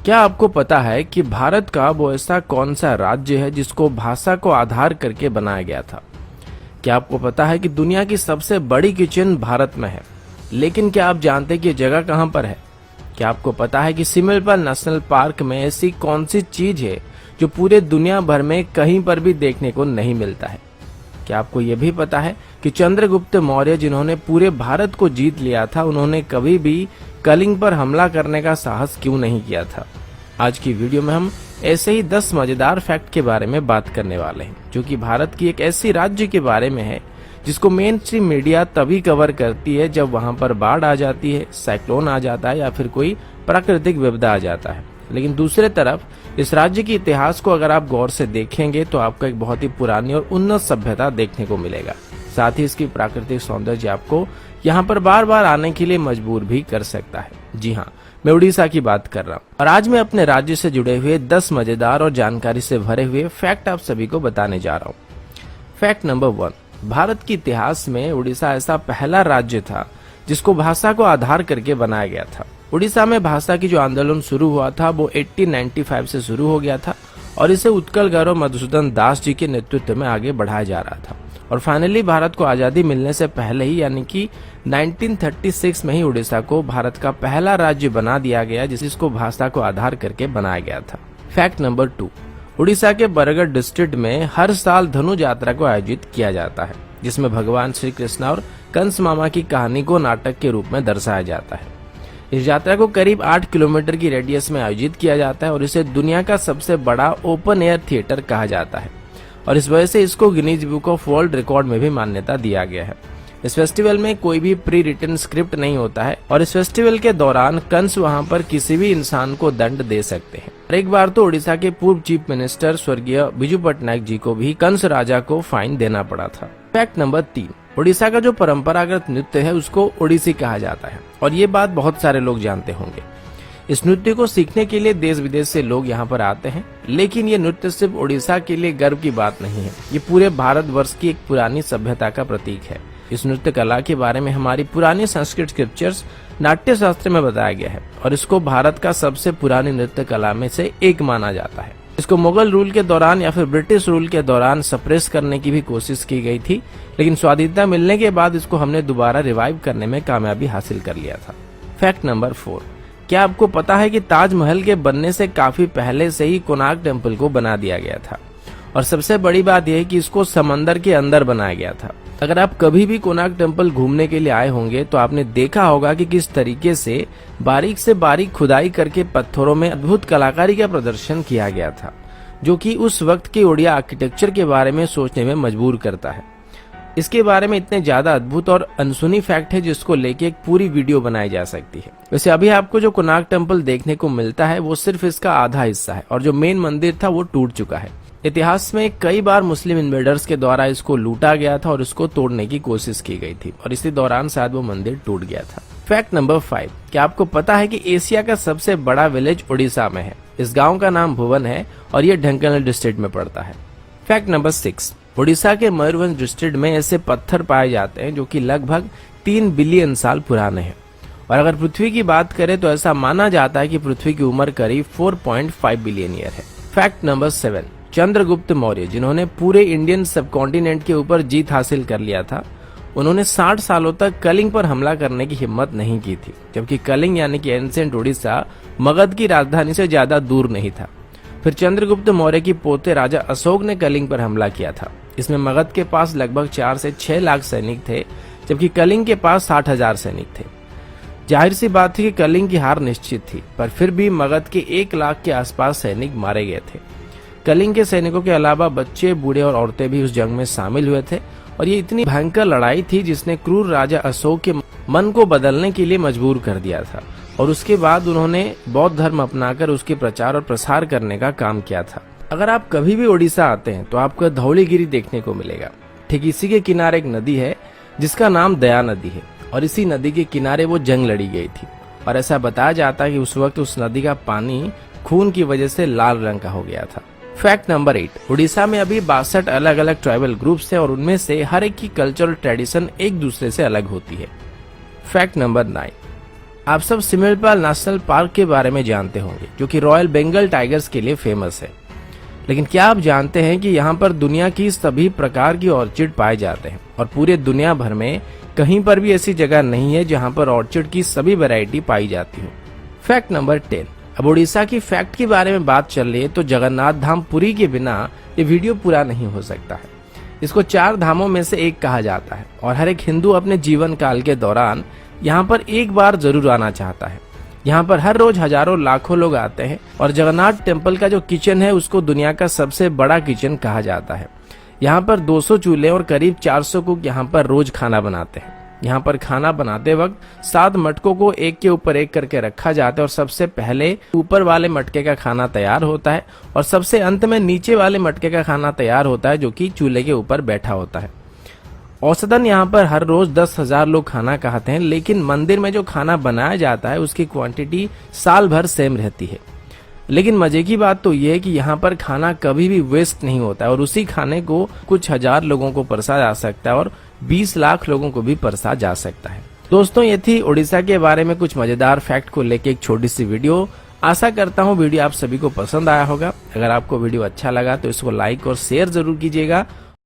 क्या आपको पता है कि भारत का वो ऐसा कौन सा राज्य है जिसको भाषा को आधार करके बनाया गया था? क्या आपको पता है कि दुनिया की सबसे बड़ी किचन भारत में है? लेकिन क्या आप जानते हैं कि ये जगह कहाँ पर है? क्या आपको पता है कि सिमिलपाल नेशनल पार्क में ऐसी कौन सी चीज है जो पूरे दुनिया भर में कहीं पर भी देखने को नहीं मिलता है? क्या आपको ये भी पता है कि चंद्रगुप्त मौर्य जिन्होंने पूरे भारत को जीत लिया था, उन्होंने कभी भी कलिंग पर हमला करने का साहस क्यों नहीं किया था? आज की वीडियो में हम ऐसे ही 10 मजेदार फैक्ट के बारे में बात करने वाले हैं, जो कि भारत की एक ऐसी राज्य के बारे में है जिसको मेन स्ट्रीम मीडिया तभी कवर करती है जब वहां पर बाढ़ आ जाती है, साइक्लोन आ जाता है या फिर कोई प्राकृतिक विपदा आ जाता है। लेकिन दूसरे तरफ इस राज्य के इतिहास को अगर आप गौर से देखेंगे तो आपको एक बहुत ही पुरानी और उन्नत सभ्यता देखने को मिलेगा। साथ ही इसकी प्राकृतिक सौंदर्य आपको यहाँ पर बार बार आने के लिए मजबूर भी कर सकता है। जी हाँ, मैं उड़ीसा की बात कर रहा हूँ और आज मैं अपने राज्य से जुड़े हुए 10 मजेदार और जानकारी से भरे हुए फैक्ट आप सभी को बताने जा रहा हूँ। फैक्ट नंबर 1, भारत के इतिहास में उड़ीसा ऐसा पहला राज्य था जिसको भाषा को आधार करके बनाया गया था। उड़ीसा में भाषा की जो आंदोलन शुरू हुआ था वो 1895 से शुरू हो गया था और इसे उत्कल गौरव मधुसूदन दास जी के नेतृत्व में आगे बढ़ाया जा रहा था। और फाइनली भारत को आजादी मिलने से पहले ही यानी कि 1936 में ही उड़ीसा को भारत का पहला राज्य बना दिया गया जिसको भाषा को आधार करके बनाया गया था। फैक्ट नंबर 2, उड़ीसा के बरगढ़ डिस्ट्रिक्ट में हर साल धनु यात्रा को आयोजित किया जाता है, जिसमें भगवान श्री कृष्ण और कंस मामा की कहानी को नाटक के रूप में दर्शाया जाता है। इस यात्रा को करीब 8 किलोमीटर की रेडियस में आयोजित किया जाता है और इसे दुनिया का सबसे बड़ा ओपन एयर थिएटर कहा जाता है और इस वजह से इसको Guinness book of world record में भी मान्यता दिया गया है। इस फेस्टिवल में कोई भी प्री रिटन स्क्रिप्ट नहीं होता है और इस फेस्टिवल के दौरान कंस वहां पर किसी भी इंसान को दंड दे सकते हैं। एक बार तो उड़ीसा के पूर्व चीफ मिनिस्टर स्वर्गीय बिजू पटनायक जी को भी कंस राजा को फाइन देना पड़ा था। फैक्ट नंबर 3, उड़ीसा का जो परंपरागत नृत्य है उसको ओडिसी कहा जाता है और ये बात बहुत सारे लोग जानते होंगे। इस नृत्य को सीखने के लिए देश विदेश से लोग यहाँ पर आते हैं, लेकिन ये नृत्य सिर्फ उड़ीसा के लिए गर्व की बात नहीं है, ये पूरे भारतवर्ष की एक पुरानी सभ्यता का प्रतीक है। इस नृत्य कला के बारे में हमारी पुरानी संस्कृत स्क्रिप्चर्स नाट्य शास्त्र में बताया गया है और इसको भारत का सबसे पुरानी नृत्य कला में से एक माना जाता है। इसको मुगल रूल के दौरान या फिर ब्रिटिश रूल के दौरान सप्रेस करने की भी कोशिश की गई थी, लेकिन स्वाधीनता मिलने के बाद इसको हमने दोबारा रिवाइव करने में कामयाबी हासिल कर लिया था। फैक्ट नंबर 4, क्या आपको पता है कि ताजमहल के बनने से काफी पहले से ही कोणार्क टेम्पल को बना दिया गया था और सबसे बड़ी बात यह है कि इसको समंदर के अंदर बनाया गया था। अगर आप कभी भी कोणार्क टेम्पल घूमने के लिए आए होंगे तो आपने देखा होगा कि किस तरीके से बारीक खुदाई करके पत्थरों में अद्भुत कलाकारी का प्रदर्शन किया गया था, जो कि उस वक्त के ओडिया आर्किटेक्चर के बारे में सोचने में मजबूर करता है। इसके बारे में इतने ज्यादा अद्भुत और अनसुनी फैक्ट है जिसको लेके एक पूरी वीडियो बनाई जा सकती है। वैसे अभी आपको जो कोणार्क टेम्पल देखने को मिलता है वो सिर्फ इसका आधा हिस्सा है और जो मेन मंदिर था वो टूट चुका है। इतिहास में कई बार मुस्लिम इन्वेडर्स के द्वारा इसको लूटा गया था और इसको तोड़ने की कोशिश की गई थी और इसी दौरान शायद वो मंदिर टूट गया था। फैक्ट नंबर 5, क्या आपको पता है कि एशिया का सबसे बड़ा विलेज उड़ीसा में है? इस गाँव का नाम भुवन है और ये ढेंकानाल डिस्ट्रिक्ट में पड़ता है। फैक्ट नंबर 6, उड़ीसा के मयूरभंज डिस्ट्रिक्ट में ऐसे पत्थर पाए जाते हैं जो कि लगभग 3 बिलियन साल पुराने हैं और अगर पृथ्वी की बात करें तो ऐसा माना जाता है कि पृथ्वी की उम्र करीब 4.5 बिलियन ईयर है। फैक्ट नंबर 7, चंद्रगुप्त मौर्य जिन्होंने पूरे इंडियन सबकॉन्टिनेंट के ऊपर जीत हासिल कर लिया था, उन्होंने 60 सालों तक कलिंग पर हमला करने की हिम्मत नहीं की थी, जबकि कलिंग यानी कि एंशिएंट उड़ीसा मगध की राजधानी से ज्यादा दूर नहीं था। फिर चंद्रगुप्त मौर्य की पोते राजा अशोक ने कलिंग पर हमला किया था। इसमें मगध के पास लगभग 4 से 6 लाख सैनिक थे, जबकि कलिंग के पास 60,000 सैनिक थे। जाहिर सी बात थी कि कलिंग की हार निश्चित थी, पर फिर भी मगध के 1 लाख के आसपास सैनिक मारे गए थे। कलिंग के सैनिकों के अलावा बच्चे, बूढ़े और औरतें भी उस जंग में शामिल हुए थे और ये इतनी भयंकर लड़ाई थी जिसने क्रूर राजा अशोक के मन को बदलने के लिए मजबूर कर दिया था और उसके बाद उन्होंने बौद्ध धर्म अपनाकर उसके प्रचार और प्रसार करने का काम किया था। अगर आप कभी भी उड़ीसा आते हैं तो आपको धौलीगिरी देखने को मिलेगा। ठीक इसी के किनारे एक नदी है जिसका नाम दया नदी है और इसी नदी के किनारे वो जंग लड़ी गई थी और ऐसा बताया जाता है कि उस वक्त उस नदी का पानी खून की वजह से लाल रंग का हो गया था। फैक्ट नंबर 8, उड़ीसा में अभी 62 अलग अलग ट्राइबल ग्रुप्स हैं और उनमें से हर एक की कल्चरल ट्रेडिशन एक दूसरे से अलग होती है। फैक्ट नंबर 9, आप सब सिमलपाल नेशनल पार्क के बारे में जानते होंगे, जो कि रॉयल बंगाल टाइगर्स के लिए फेमस है। लेकिन क्या आप जानते हैं कि यहाँ पर दुनिया की सभी प्रकार की ऑर्चिड पाए जाते हैं और पूरे दुनिया भर में कहीं पर भी ऐसी जगह नहीं है जहाँ पर ऑर्चिड की सभी वैरायटी पाई जाती हो। Fact number 10। अब उड़ीसा की फैक्ट के बारे में बात चल रही है तो जगन्नाथ धाम पुरी के बिना ये वीडियो पूरा नहीं हो सकता है। इसको 4 धामों में से एक कहा जाता है और हर एक हिंदू अपने जीवन काल के दौरान यहाँ पर एक बार जरूर आना चाहता है। यहाँ पर हर रोज हजारों लाखों लोग आते हैं और जगन्नाथ टेम्पल का जो किचन है उसको दुनिया का सबसे बड़ा किचन कहा जाता है। यहाँ पर 200 चूल्हे और करीब 400 कुक यहाँ पर रोज खाना बनाते हैं। यहाँ पर खाना बनाते वक्त 7 मटकों को एक के ऊपर एक करके रखा जाता है और सबसे पहले ऊपर वाले मटके का खाना तैयार होता है और सबसे अंत में नीचे वाले मटके का खाना तैयार होता है, जो कि चूल्हे के ऊपर बैठा होता है। औसतन यहाँ पर हर रोज 10,000 लोग खाना खाते हैं, लेकिन मंदिर में जो खाना बनाया जाता है उसकी क्वांटिटी साल भर सेम रहती है। लेकिन मजे की बात तो ये है कि यहाँ पर खाना कभी भी वेस्ट नहीं होता है और उसी खाने को कुछ हजार लोगों को परसा जा सकता है और 20 लाख लोगों को भी परसा जा सकता है। दोस्तों, ये थी उड़ीसा के बारे में कुछ मजेदार फैक्ट को लेके एक छोटी सी वीडियो। आशा करता हूँ वीडियो आप सभी को पसंद आया होगा। अगर आपको वीडियो अच्छा लगा तो इसको लाइक और शेयर जरूर कीजिएगा